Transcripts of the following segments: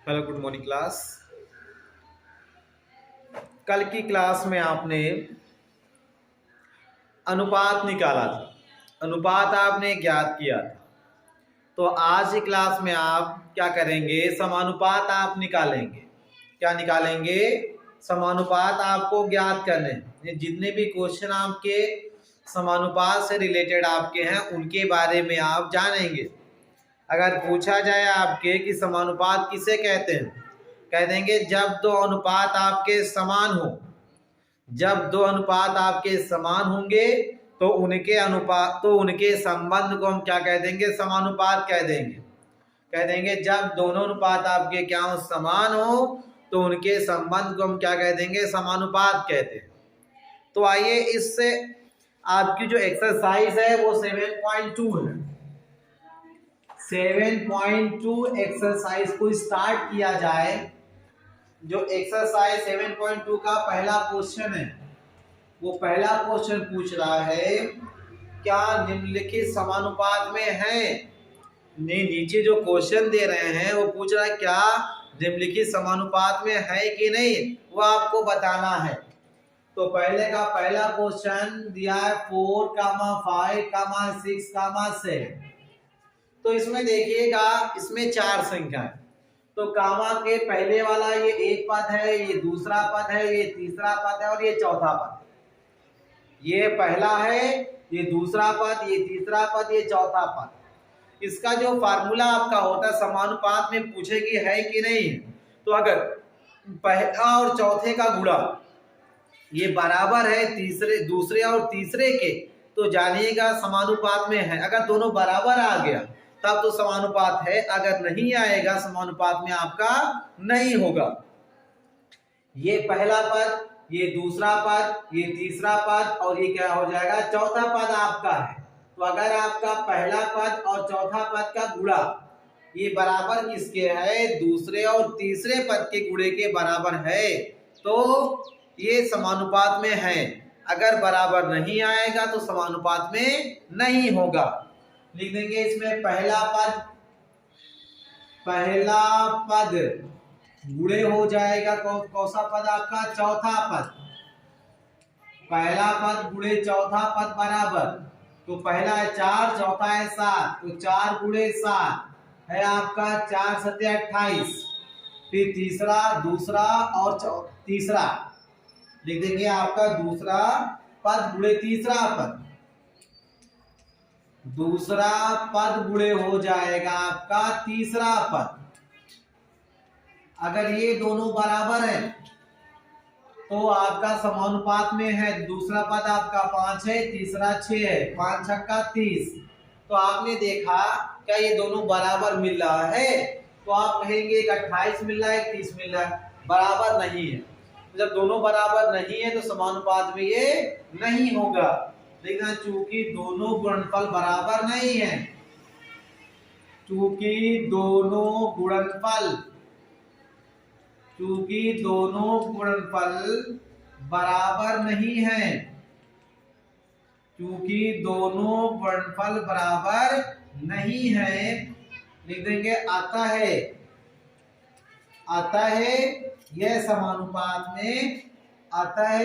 Hello, good morning class. कल की class में आपने अनुपात निकाला था, अनुपात आपने ज्ञात किया था। तो आज की क्लास में आप क्या करेंगे, समानुपात आप निकालेंगे। क्या निकालेंगे? समानुपात आपको ज्ञात करने हैं। जितने भी क्वेश्चन आपके समानुपात से रिलेटेड आपके हैं उनके बारे में आप जानेंगे। अगर पूछा जाए आपके कि समानुपात किसे कहते हैं, कह देंगे जब दो अनुपात आपके समान हो। जब दो अनुपात आपके समान होंगे तो उनके संबंध को हम क्या कह देंगे, समानुपात कह देंगे। कह देंगे जब दोनों अनुपात आपके क्या हो, समान हो, तो उनके संबंध को हम क्या कह देंगे, समानुपात कहते हैं। तो आइए इससे आपकी जो एक्सरसाइज है वो 7.2 है। 7.2 एक्सरसाइज को स्टार्ट किया जाए। जो एक्सरसाइज 7.2 का पहला क्वेश्चन है, वो पहला क्वेश्चन पूछ रहा है क्या निम्नलिखित समानुपात में है। नीचे जो क्वेश्चन दे रहे हैं वो पूछ रहा है क्या निम्नलिखित समानुपात में है कि नहीं, वो आपको बताना है। तो पहला क्वेश्चन दिया है 4, 5, 6, 7। तो इसमें देखिएगा, इसमें 4 संख्या है। तो कामा के पहले वाला ये एक पद है, ये दूसरा पद है, ये तीसरा पद है और ये चौथा पद। ये पहला है, ये दूसरा पद, ये तीसरा पद, ये चौथा पद। इसका जो फार्मूला आपका होता है समानुपात में पूछे कि है कि नहीं, तो अगर पहला और चौथे का गुणा ये बराबर है दूसरे और तीसरे के, तो जानिएगा समानुपात में है। अगर दोनों बराबर आ गया तब तो समानुपात है, अगर नहीं आएगा समानुपात में आपका नहीं होगा। ये पहला पद, ये दूसरा पद, ये तीसरा पद और ये क्या हो जाएगा, चौथा पद आपका है। तो अगर आपका पहला पद और चौथा पद का गुणा ये बराबर किसके है, दूसरे और तीसरे पद के गुणे के बराबर है, तो ये समानुपात में है। अगर बराबर नहीं आएगा तो समानुपात में नहीं होगा। लिख देंगे इसमें पहला पद गुणे हो जाएगा कौन सा पद आपका, चौथा पद। पहला पद गुणे चौथा पद बराबर, तो पहला है 4, चौथा है 7, तो 4 गुणे 7 है आपका 4 7 28। फिर तीसरा, दूसरा और तीसरा लिख देंगे आपका दूसरा पद गुणे तीसरा पद। दूसरा पद गुणे हो जाएगा आपका तीसरा पद। अगर ये दोनों बराबर है तो आपका समानुपात में है। दूसरा पद आपका 5 है, तीसरा 6 है, 5 छक्का 30। तो आपने देखा क्या ये दोनों बराबर मिल रहा है, तो आप कहेंगे 28 मिल रहा है, 30 मिल रहा है, बराबर नहीं है। जब दोनों बराबर नहीं है तो समानुपात में ये नहीं होगा। देखना, चूंकि दोनों गुणनफल बराबर नहीं है, चूंकि दोनों गुणनफल बराबर नहीं है, चूंकि दोनों गुणनफल बराबर नहीं है, लिख देंगे अतः यह समानुपात में, अतः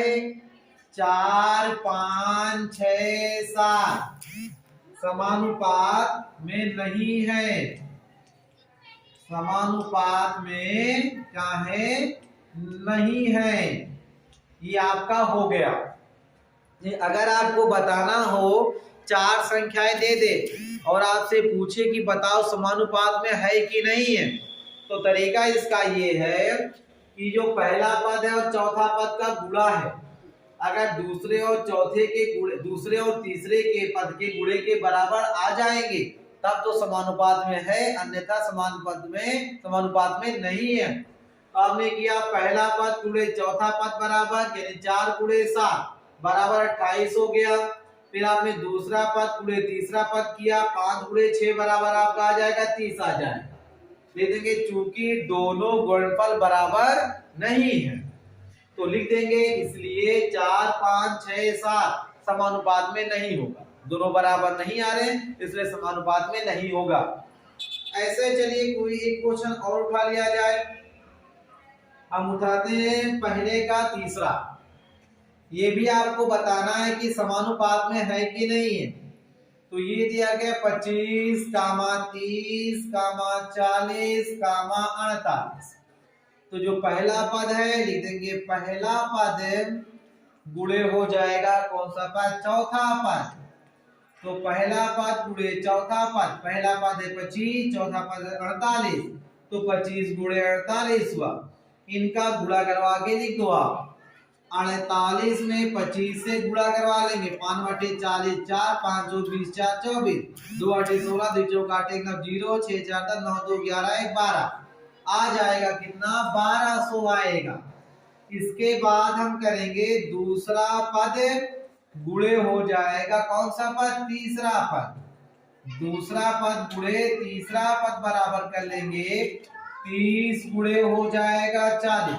4, 5, 6, 7 समानुपात में नहीं है। समानुपात में क्या है, नहीं है। ये आपका हो गया। अगर आपको बताना हो, 4 संख्याएं दे दे और आपसे पूछे कि बताओ समानुपात में है कि नहीं है, तो तरीका इसका ये है कि जो पहला पद है और चौथा पद का गुणा है, अगर दूसरे और तीसरे के पद के गुणे के बराबर आ जाएंगे तब तो समानुपात में है, अन्यथा समानुपात में नहीं है। आपने किया पहला पद गुणे चौथा पद बराबर, यानी 4 गुणे 7 बराबर 28 हो गया। फिर आपने दूसरा पद गुणे तीसरा पद किया, 5 गुणे 6 बराबर आपका आ जाएगा 30 आ जाएगा। लिख देंगे चूंकि दोनों गुणनफल बराबर नहीं है, तो लिख देंगे इसलिए 4, 5, 6, 7 समानुपात में नहीं होगा। दोनों बराबर नहीं आ रहे इसलिए समानुपात में नहीं होगा। ऐसे चलिए कोई एक क्वेश्चन और उठा लिया जाए। हम उठाते हैं पहले का तीसरा। ये भी आपको बताना है कि समानुपात में है कि नहीं है। तो ये दिया गया 25, 30, 40, 48। तो जो पहला पद है लिख देंगे पहला पद गुणे हो जाएगा कौन सा पद, चौथा पद। तो पहला पद गुणे चौथा पद, पहला पद है 25, चौथा पद है 48। तो 25 गुणे 48 हुआ। इनका गुणा करवा के लिख दो आप। 48 में 25 से गुणा करवा लेंगे, 5 बटे 40 4, 5 2 20 4 24, 2 8 16, 2 चौक 8 1 0, 6 4 10 9 2 11 1 12। आ जाएगा कितना, 1200 आएगा। इसके बाद हम करेंगे दूसरा पद गुणे हो जाएगा कौन सा पद, तीसरा पद। दूसरा पद गुणे तीसरा पद बराबर कर लेंगे 30 गुणे हो जाएगा 40।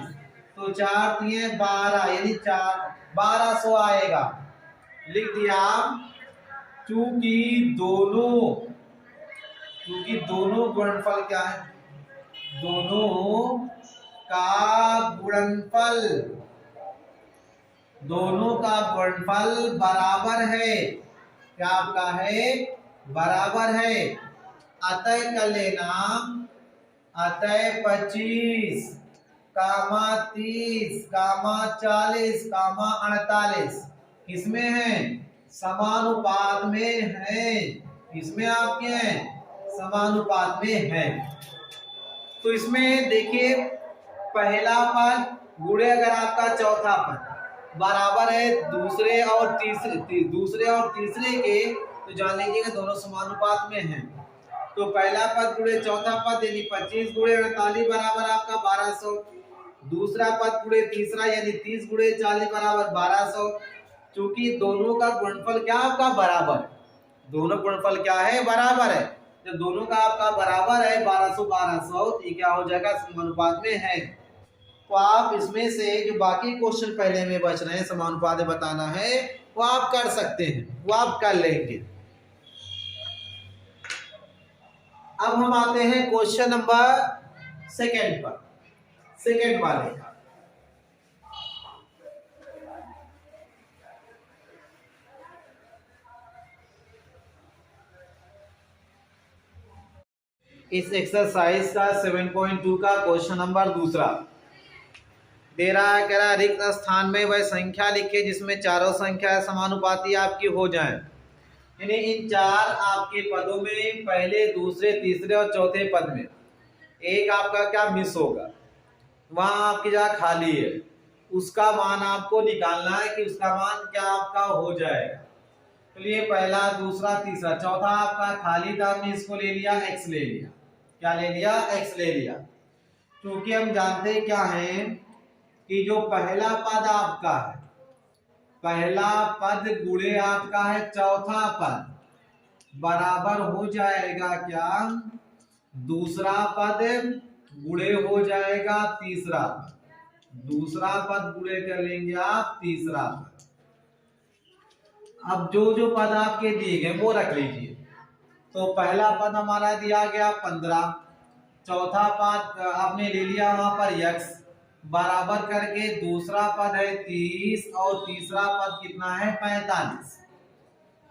तो 4 3 12 यानी 1200 आएगा। लिख दिया। चूंकि दोनों गुणनफल क्या है, दोनों का गुणनफल बराबर है। क्या आपका है, बराबर है। अतः कर लेना, अतः 25, 30, 40, 48 किसमें है, समानुपात में है। इसमें आपके हैं, समानुपात में है। तो इसमें देखिए पहला पद गुणे अगर आपका चौथा पद बराबर है दूसरे और तीसरे के, तो जान लीजिएगा दोनों समानुपात में हैं। तो पहला पद गुणे चौथा पद यानी 25 गुणे 48 बराबर आपका 1200। दूसरा पद गुणे तीसरा यानी 30 गुणे 40 बराबर 1200। क्योंकि दोनों का गुणनफल क्या आपका बराबर, दोनों गुणनफल क्या है, बराबर है। जब दोनों का आपका बराबर है 1200 तो ये क्या हो जाएगा, समानुपात में है। तो आप इसमें से जो बाकी क्वेश्चन पहले में बच रहे हैं समानुपात बताना है, वो आप कर सकते हैं, वो आप कर लेंगे। अब हम आते हैं क्वेश्चन नंबर सेकंड पर, सेकंड वाले का। इस एक्सरसाइज का 7.2 का क्वेश्चन नंबर दूसरा दे रहा है। कह रहा है रिक्त स्थान में वह संख्या लिखे जिसमें चारों संख्या समानुपाती आपकी हो जाएं। यानी इन चार आपके पदों में पहले, दूसरे, तीसरे और चौथे पद में एक आपका क्या मिस होगा, वहां आपकी जगह खाली है, उसका मान आपको निकालना है कि उसका मान क्या आपका हो जाएगा। तो ये पहला, दूसरा, तीसरा, चौथा आपका खाली था, हमने इसको ले लिया x ले लिया। क्या ले लिया, x ले लिया। क्योंकि हम जानते क्या है कि जो पहला पद आपका है, पहला पद गुणे आपका है चौथा पद बराबर हो जाएगा क्या, दूसरा पद गुणे हो जाएगा तीसरा पद। दूसरा पद गुणे कर लेंगे आप तीसरा पद। अब जो पद आपके दिए गए वो रख लीजिए। तो पहला पद हमारा दिया गया 15, चौथा पद आपने ले लिया वहां पर x बराबर करके, दूसरा पद है 30 और तीसरा पद कितना है 45।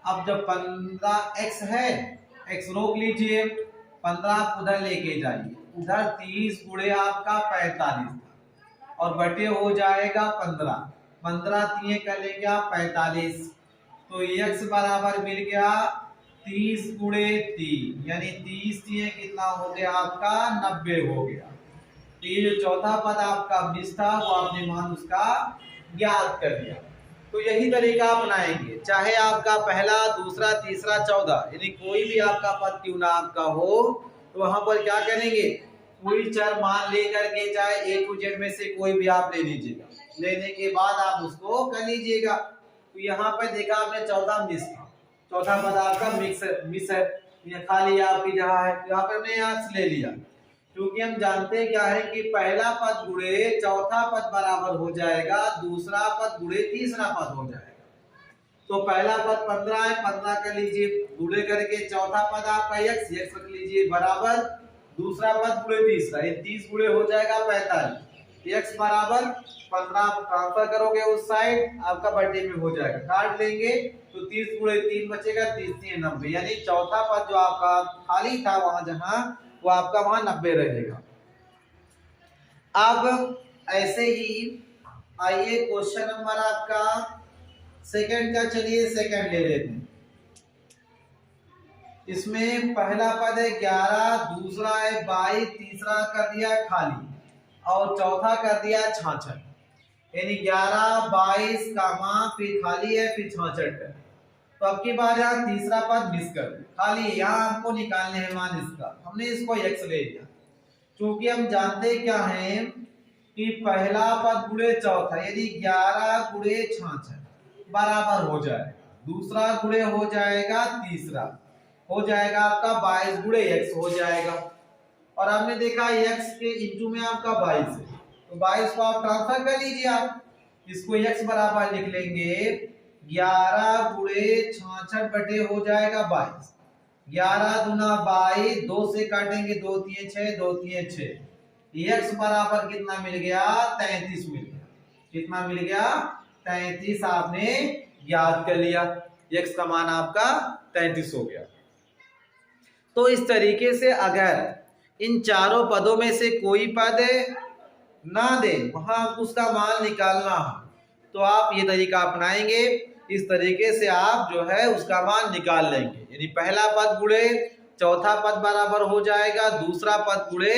अब जब 15x है, x रोक लीजिए, 15 उधर लेके जाइए, उधर 30 गुणे आपका 45 और बटे हो जाएगा 15, 15 तीन कर लेंगे आप 45। तो x बराबर मिल गया 30 गुणे 3 यानी 30 तीन कितना हो गया आपका 90 हो गया। तो ये जो चौथा पद आपका मिस था वो आपने मान उसका ज्ञात कर दिया। तो यही तरीका अपनाएंगे, चाहे आपका पहला, दूसरा, तीसरा, 14 यानी कोई भी आपका पद क्यों ना आपका हो, तो वहां पर क्या करेंगे, कोई चर मान लेकर के चाहे A to Z में से कोई भी आप ले लीजिएगा, लेने के बाद आप उसको कर लीजिएगा। तो यहाँ पर देखा आपने 14 मिस था, चौथा पद आपका मिस है, ये खाली आपकी जगह है, यहाँ पर हमने यहाँ से ले लिया। क्योंकि हम जानते क्या है कि पहला पद गुणे चौथा पद बराबर हो जाएगा, दूसरा पद गुणे तीसरा पद हो जाएगा। तो पहला पद 15 है, 15 कर लीजिए, गुणे करके चौथा पद आपका x रख लीजिए बराबर दूसरा पद गुणे तीसरा, ये 30 गुणे हो जाएगा 45। x बराबर 15 ट्रांसफर करोगे उस साइड, आपका बटे में हो जाएगा, काट लेंगे तो 30 गुणे 3 बचेगा, 30 3 90, यानी चौथा पद जो आपका खाली था वहां जहां, वो आपका वहां 90 रहेगा। अब ऐसे ही आइए क्वेश्चन नंबर आपका सेकंड का, चलिए सेकंड ले लेते हैं। इसमें पहला पद है 11, दूसरा है 22, तीसरा कर दिया खाली और चौथा कर दिया 66, यानी 11 22 का मान फिर खाली है फिर 66 है। तो अब की बार यहाँ तीसरा पद मिस कर दे, खाली यहाँ हमको निकालने है मान इसका, हमने इसको x ले लिया, क्योंकि हम जानते क्या हैं कि पहला पद गुणे चौथा, यदि 11 गुणे 66 बराबर हो जाए, दूसरा गुणे हो जाएगा तीसरा, हो जाएगा आपका 22 गुणे x हो जाएगा। और हमने देखा x के इंटू में आपका 22 है, तो 22 को आप ट्रांसफर कर लीजिए, आप इसको x बराबर लिख लेंगे 11 गुणे 66 बटे हो जाएगा 22, 11 दूना 22, 2 से काटेंगे 2 3 6, 2 3 6, x बराबर कितना मिल गया 33 मिल गया, कितना मिल गया 33 आपने याद कर लिया, x का मान आपका 33 हो गया। तो इस तरीके से अगर इन चारों पदों में से कोई पद ना दे वहां उसका मान निकालना हो तो आप ये तरीका अपनाएंगे, इस तरीके से आप जो है उसका मान निकाल लेंगे, यानी पहला पद गुणे चौथा पद बराबर हो जाएगा, दूसरा पद गुणे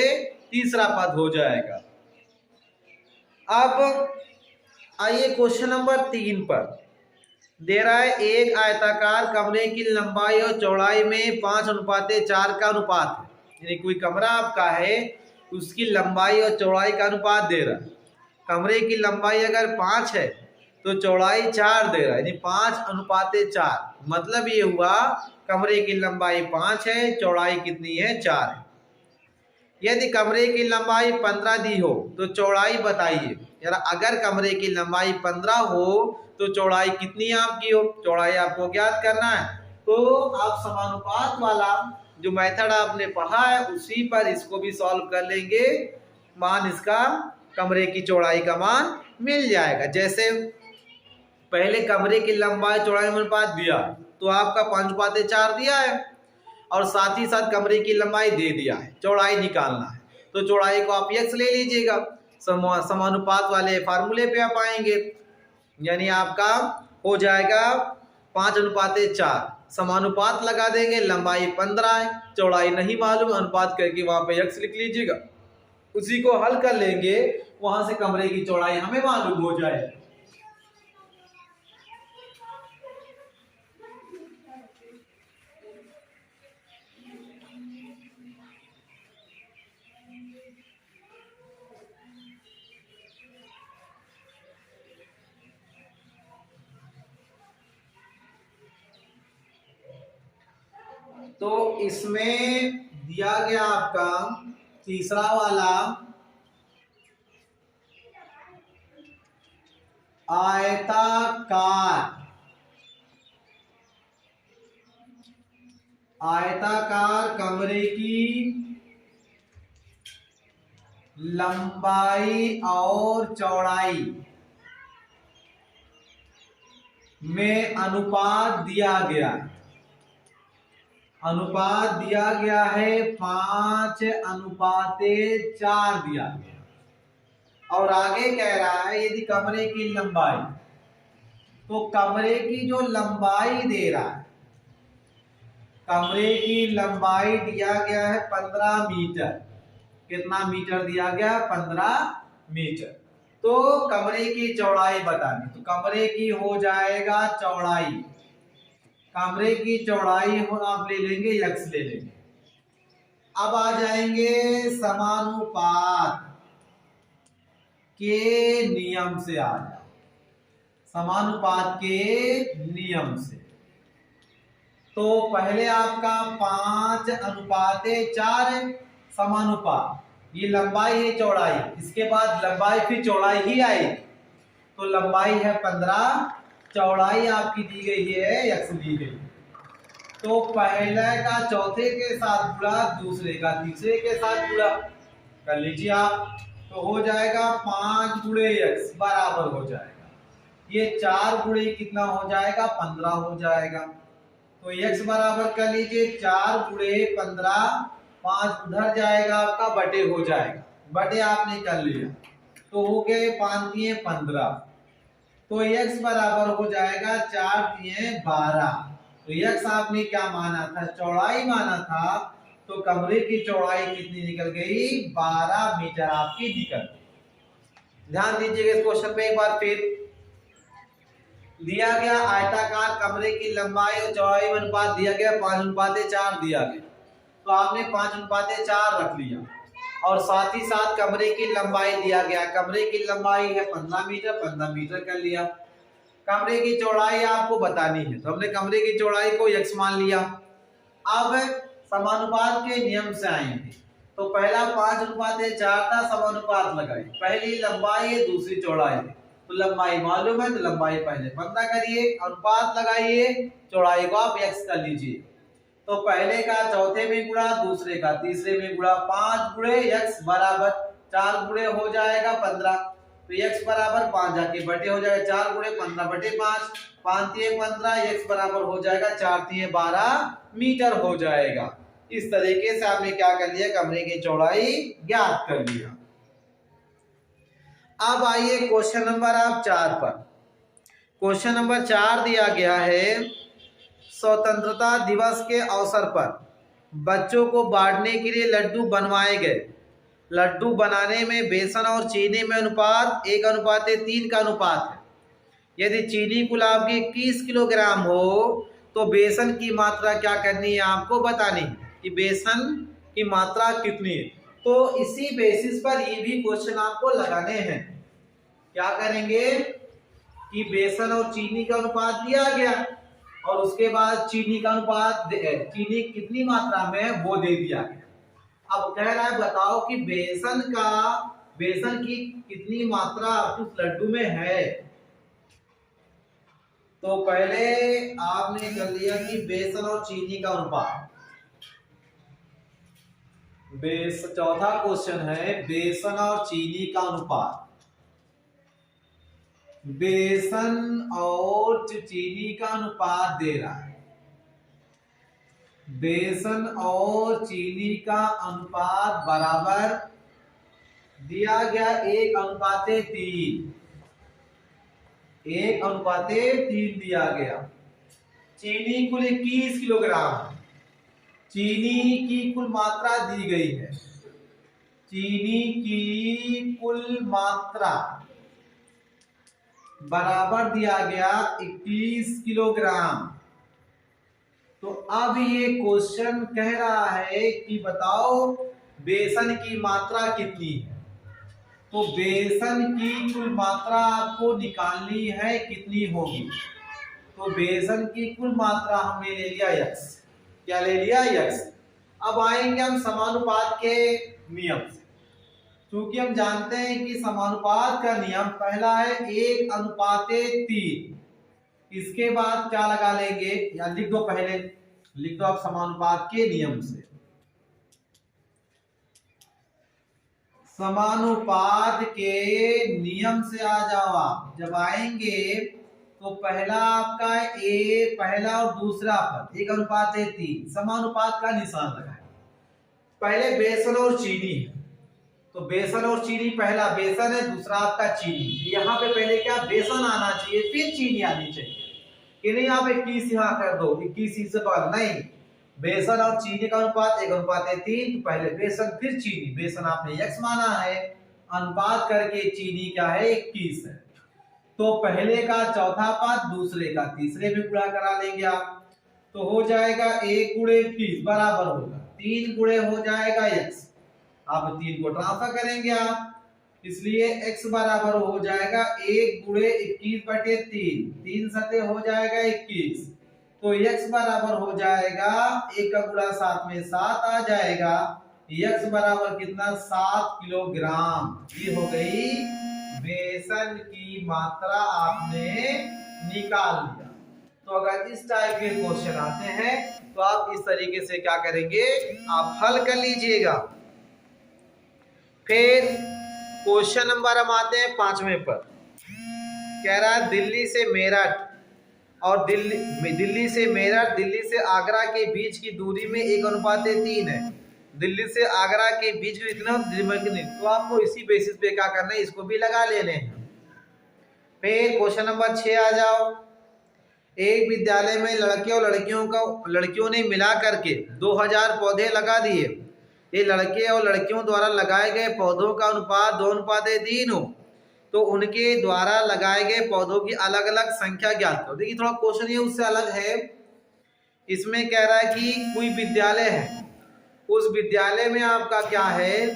तीसरा पद हो जाएगा। अब आइए क्वेश्चन नंबर 3 पर दे रहा है, एक आयताकार कमरे की लंबाई और चौड़ाई में 5:4 का अनुपात है, यानी कोई कमरा आपका है उसकी लंबाई और चौड़ाई का अनुपात दे रहा है। कमरे की लंबाई अगर 5 है तो चौड़ाई 4 दे रहा है, यानी 5:4, मतलब ये हुआ कमरे की लंबाई 5 है, चौड़ाई कितनी है 4 है। यदि कमरे की लंबाई 15 दी हो तो चौड़ाई बताइए, यार अगर कमरे की लंबाई 15 हो तो चौड़ाई कितनी आपकी हो, चौड़ाई आपको ज्ञात करना है। तो आप समानुपात वाला जो मेथड आपने पढ़ा है उसी पर इसको भी सॉल्व कर लेंगे, मान इसका कमरे की चौड़ाई का मान मिल जाएगा। जैसे पहले कमरे की लंबाई चौड़ाई में अनुपात दिया तो आपका 5:4 दिया है और साथ ही साथ कमरे की लंबाई दे दिया है, चौड़ाई निकालना है तो चौड़ाई को आप x ले लीजिएगा, समानुपात वाले फार्मूले पे आप आएंगे, यानी आपका हो जाएगा 5:4, समानुपात लगा देंगे, लंबाई 15 है, चौड़ाई नहीं मालूम, अनुपात करके वहां पे x लिख लीजिएगा, उसी को हल कर लेंगे, वहां से कमरे की चौड़ाई हमें मालूम हो जाएगी। तो इसमें दिया गया आपका तीसरा वाला आयताकार कमरे की लंबाई और चौड़ाई में अनुपात दिया गया है, अनुपात दिया गया है 5:4 दिया गया, और आगे कह रहा है यदि कमरे की लंबाई, तो कमरे की जो लंबाई दे रहा है, कमरे की लंबाई दिया गया है 15 मीटर, कितना मीटर दिया गया 15 मीटर, तो कमरे की चौड़ाई बतानी, तो कमरे की हो जाएगा चौड़ाई, कमरे की चौड़ाई हो आप ले लेंगे x ले लेंगे। अब आ जाएंगे समानुपात के नियम से, आ जाए समानुपात के नियम से, तो पहले आपका 5:4 है समानुपात, ये लंबाई है चौड़ाई, इसके बाद लंबाई फिर चौड़ाई ही आएगी, तो लंबाई है 15, चौड़ाई आपकी दी गई है x दी गई, तो पहले का चौथे के साथ गुणा, दूसरे का तीसरे के साथ गुणा कर लीजिए आप, तो हो जाएगा 5 गुणे x बराबर हो जाएगा, ये 4 गुणे कितना हो जाएगा 15 हो जाएगा। तो x बराबर कर लीजिए 4 गुणे 15, 5 उधर जाएगा आपका बटे हो जाएगा, बटे आपने कर लिया तो हो गए 5 दिए 15, तो x बराबर हो जाएगा 4 दिए 12। तो x आपने क्या माना था, चौड़ाई माना था, तो कमरे की चौड़ाई कितनी निकल गई 12 मीटर आपकी निकल गई। ध्यान दीजिएगा इस क्वेश्चन पे एक बार फिर। दिया गया आयताकार कमरे की लंबाई और चौड़ाई में अनुपात दिया गया 5:4 दिया गया, तो आपने 5:4 रख लिया और साथ ही साथ कमरे की लंबाई दिया गया, कमरे की लंबाई है 15 मीटर, 15 मीटर कर लिया। कमरे की चौड़ाई आपको बतानी है, तो हमने कमरे की चौड़ाई को x मान लिया। अब समानुपात के नियम से आएंगे, तो पहला 5:4 था, समानुपात लगाई, पहली लंबाई है दूसरी चौड़ाई है, तो लंबाई मालूम है तो लंबाई पहले पता करिए, अनुपात लगाइए, चौड़ाई को आप x कर लीजिए। तो पहले का चौथे में गुणा, दूसरे का तीसरे में गुणा, 5 गुणे x बराबर 4 गुणे हो जाएगा 15, तो x बराबर 5 जाके बटे हो जाएगा, 4 गुणे 15 बटे 5, 5 तिये 15, x बराबर हो जाएगा 4 तिये 12 मीटर हो जाएगा। इस तरीके से आपने क्या कर लिया, कमरे की चौड़ाई ज्ञात कर लिया। अब आइए क्वेश्चन नंबर आप 4 पर। क्वेश्चन नंबर 4 दिया गया है, स्वतंत्रता दिवस के अवसर पर बच्चों को बांटने के लिए लड्डू बनवाए गए। लड्डू बनाने में बेसन और चीनी में अनुपात 1:3 का अनुपात है। यदि चीनी कुल आपकी 21 किलोग्राम हो तो बेसन की मात्रा क्या करनी है, आपको बतानी है कि बेसन की मात्रा कितनी है। तो इसी बेसिस पर ये भी क्वेश्चन आपको लगाने हैं। क्या करेंगे कि बेसन और चीनी का अनुपात दिया गया और उसके बाद चीनी का अनुपात, चीनी कितनी मात्रा में है वो दे दिया गया। अब कह रहा है बताओ कि बेसन की कितनी मात्रा उस लड्डू में है। तो पहले आपने कर लिया कि बेसन और चीनी का अनुपात, चौथा क्वेश्चन है बेसन और चीनी का अनुपात। बेसन और चीनी का अनुपात दे रहा है, बेसन और चीनी का अनुपात बराबर दिया गया 1:3, 1:3 दिया गया। चीनी कुल 21 किलोग्राम, चीनी की कुल मात्रा दी गई है, चीनी की कुल मात्रा बराबर दिया गया 21 किलोग्राम। तो अब ये क्वेश्चन कह रहा है कि बताओ बेसन की मात्रा कितनी है। तो बेसन की कुल मात्रा आपको निकालनी है, कितनी होगी। तो बेसन की कुल मात्रा हमने ले लिया x, क्या ले लिया x। अब आएंगे हम समानुपात के नियम से, क्योंकि हम जानते हैं कि समानुपात का नियम पहला है 1:3। इसके बाद क्या लगा लेंगे, या लिख दो, पहले लिख दो आप समानुपात के नियम से। समानुपात के नियम से आ जाओ आप, जब आएंगे तो पहला आपका पहला और दूसरा पद 1:3, समानुपात का निशान लगाए। पहले बेसन और चीनी है, तो बेसन और चीनी, पहला बेसन है दूसरा आपका चीनी, यहाँ पे पहले क्या बेसन आना चाहिए फिर चीनी आनी चाहिए, कि नहीं आप 21 यहाँ कर दो, 21 से बाद नहीं। बेसन और चीनी का अनुपात 1:3, तो पहले बेसन फिर चीनी, बेसन आपने x माना है, अनुपात करके चीनी क्या है 21 है। तो पहले का चौथा पद दूसरे का तीसरे में गुणा करा लेंगे आप, तो हो जाएगा 1 × 21 बराबर होगा 3 गुणे हो जाएगा x। अब 3 को ट्रांसफर करेंगे आप, इसलिए x बराबर हो जाएगा 1 × 21/3, 3 सते हो जाएगा 21। तो x बराबर हो जाएगा 1 का गुणा 7 में 7 आ जाएगा, x बराबर कितना 7 किलोग्राम। ये हो गई बेसन की मात्रा, आपने निकाल लिया। तो अगर इस टाइप के क्वेश्चन आते हैं तो आप इस तरीके से क्या करेंगे, आप हल कर लीजिएगा। फिर क्वेश्चन नंबर हम आते हैं 5वें पर। कह रहा है दिल्ली से मेरठ और दिल्ली से मेरठ, दिल्ली से आगरा के बीच की दूरी में 1:3 है। दिल्ली से आगरा के बीच में इतना, तो आपको इसी बेसिस पे क्या करना है, इसको भी लगा लेने हैं। फिर क्वेश्चन नंबर 6 आ जाओ। एक विद्यालय में लड़के और लड़कियों ने मिला करके 2000 पौधे लगा दिए। ये लड़के और लड़कियों द्वारा लगाए गए पौधों का अनुपात 2:3 हो, तो उनके द्वारा लगाए गए पौधों की अलग अलग संख्या ज्ञात करो। देखिए थोड़ा क्वेश्चन ये उससे अलग है। इसमें कह रहा है कि कोई विद्यालय है, उस विद्यालय में आपका क्या है,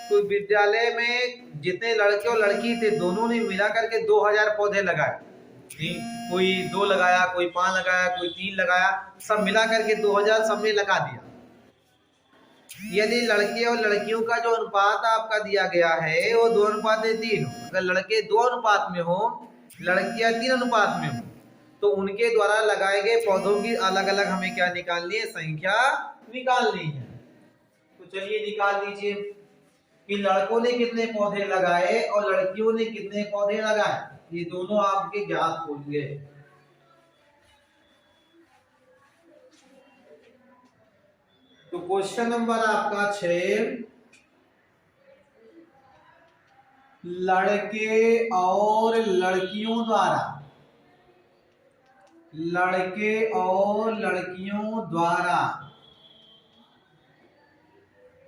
कोई विद्यालय में जितने लड़के और लड़की थे दोनों ने मिला करके 2000 पौधे लगाए। कोई 2 लगाया, कोई 5 लगाया, कोई 3 लगाया, सब मिला करके 2000 सबने लगा दिया। यदि लड़के और लड़कियों का जो अनुपात आपका दिया गया है वो 2:3 हो, अगर लड़के 2 अनुपात में हो, लड़कियां 3 अनुपात में हो, तो उनके द्वारा लगाए गए पौधों की अलग अलग हमें क्या निकालनी है, संख्या निकालनी है। तो चलिए निकाल लीजिए कि लड़कों ने कितने पौधे लगाए और लड़कियों ने कितने पौधे लगाए, ये दोनों आपके ज्ञात होंगे। तो क्वेश्चन नंबर आपका 6, लड़के और लड़कियों द्वारा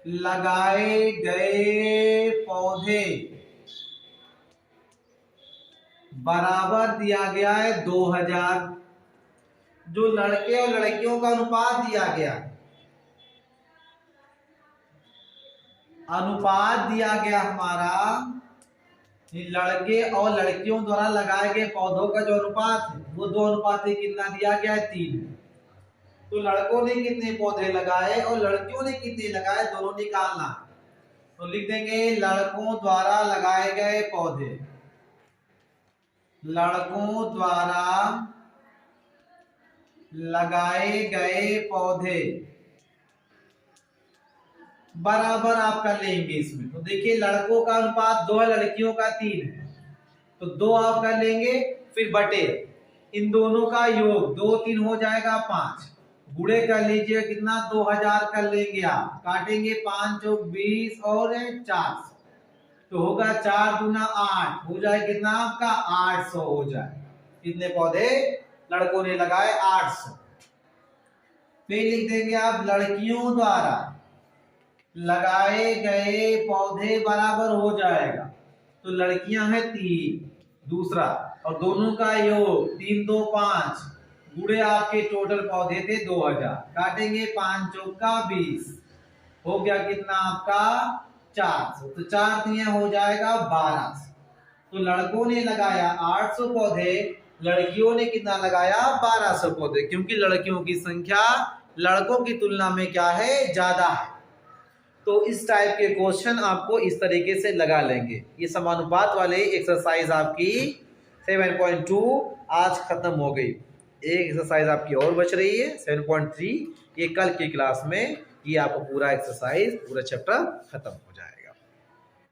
लगाए गए पौधे बराबर दिया गया है 2000। जो लड़के और लड़कियों का अनुपात दिया गया, हमारा लड़के और लड़कियों द्वारा लगाए गए पौधों का जो अनुपात है वो 2:3 कितना दिया गया है, 3। तो लड़कों ने कितने पौधे लगाए और लड़कियों ने कितने लगाए, दोनों निकालना। तो लिख देंगे लड़कों द्वारा लगाए गए पौधे, लड़कों द्वारा लगाए गए पौधे बराबर आप कर लेंगे इसमें। तो देखिए लड़कों का अनुपात 2 है, लड़कियों का 3 है, तो 2 आप कर लेंगे, फिर बटे इन दोनों का योग 2 3 हो जाएगा 5, गुणे कर लीजिए कितना 2000 कर लेंगे आप, काटेंगे 5 चौक 20 और 4, तो होगा 4 दूना 8, हो जाए कितना आपका 800 हो जाए। कितने पौधे लड़कों ने लगाए, 800। फिर लिख देंगे आप लड़कियों द्वारा लगाए गए पौधे बराबर हो जाएगा, तो लड़कियां हैं 3, दूसरा और दोनों का योग 3 2 5, गुणे आपके टोटल पौधे थे 2000, काटेंगे 5 चौका 20, हो गया कितना आपका 400, तो 4 3 हो जाएगा 1200। तो लड़कों ने लगाया 800 पौधे, लड़कियों ने कितना लगाया 1200 पौधे, क्योंकि लड़कियों की संख्या लड़कों की तुलना में क्या है, ज्यादा है। तो इस टाइप के क्वेश्चन आपको इस तरीके से लगा लेंगे। ये समानुपात वाले एक्सरसाइज आपकी 7.2 आज खत्म हो गई। एक एक्सरसाइज आपकी और बच रही है 7.3, ये कल की क्लास में ये आपको पूरा एक्सरसाइज पूरा चैप्टर खत्म हो